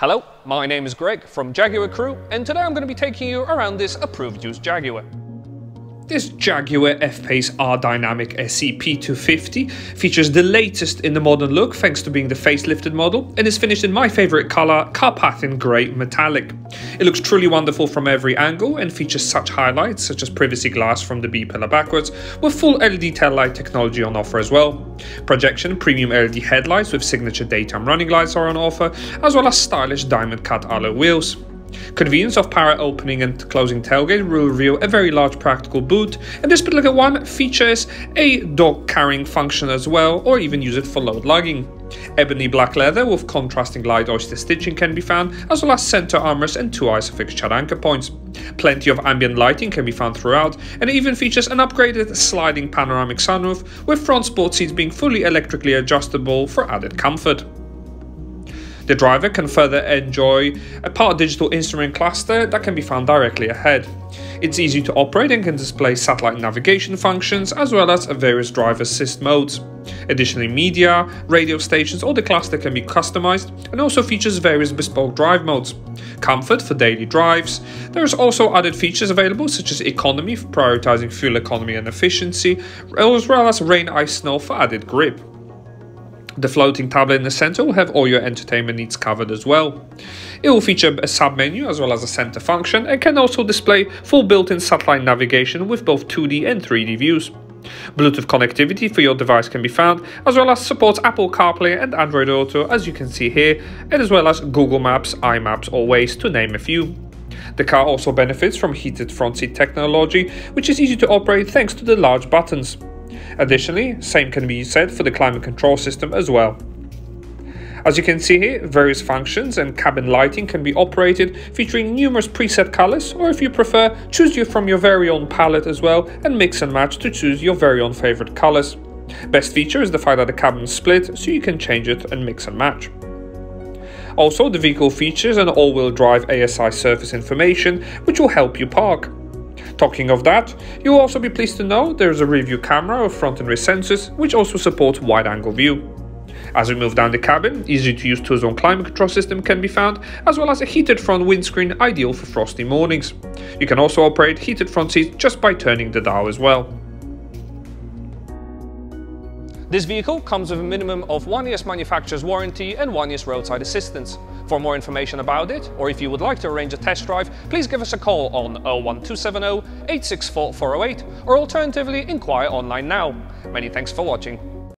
Hello, my name is Greg from Jaguar Crewe, and today I'm going to be taking you around this approved used Jaguar. This Jaguar F-Pace R-Dynamic SE P250 features the latest in the modern look thanks to being the facelifted model, and is finished in my favourite colour, Carpathian grey metallic. It looks truly wonderful from every angle and features such highlights such as privacy glass from the B-pillar backwards, with full LED tail light technology on offer as well. Projection premium LED headlights with signature daytime running lights are on offer, as well as stylish diamond cut alloy wheels. Convenience of power opening and closing tailgate will reveal a very large practical boot, and this particular one features a dog carrying function as well, or even use it for load lugging. Ebony black leather with contrasting light oyster stitching can be found, as well as center armrest and two ISOFIX chat anchor points. Plenty of ambient lighting can be found throughout, and it even features an upgraded sliding panoramic sunroof, with front sport seats being fully electrically adjustable for added comfort. The driver can further enjoy a part digital instrument cluster that can be found directly ahead. It's easy to operate and can display satellite navigation functions as well as various driver assist modes. Additionally, media, radio stations or the cluster can be customized, and also features various bespoke drive modes. Comfort for daily drives. There is also added features available such as economy for prioritizing fuel economy and efficiency, as well as rain, ice, snow for added grip. The floating tablet in the center will have all your entertainment needs covered as well. It will feature a sub-menu as well as a center function, and can also display full built-in satellite navigation with both 2D and 3D views. Bluetooth connectivity for your device can be found, as well as supports Apple CarPlay and Android Auto as you can see here, and as well as Google Maps, iMaps or Waze to name a few. The car also benefits from heated front seat technology, which is easy to operate thanks to the large buttons. Additionally, same can be said for the climate control system as well. As you can see here, various functions and cabin lighting can be operated, featuring numerous preset colors, or if you prefer, choose from your very own palette as well and mix and match to choose your very own favorite colors. Best feature is the fact that the cabin is split, so you can change it and mix and match. Also, the vehicle features an all-wheel drive ASI surface information, which will help you park. Talking of that, you'll also be pleased to know there is a rear view camera with front and rear sensors, which also supports wide angle view. As we move down the cabin, easy to use 2-zone climate control system can be found, as well as a heated front windscreen ideal for frosty mornings. You can also operate heated front seats just by turning the dial as well. This vehicle comes with a minimum of 1 year's manufacturer's warranty and 1 year's roadside assistance. For more information about it, or if you would like to arrange a test drive, please give us a call on 01270 864 408, or alternatively inquire online now. Many thanks for watching.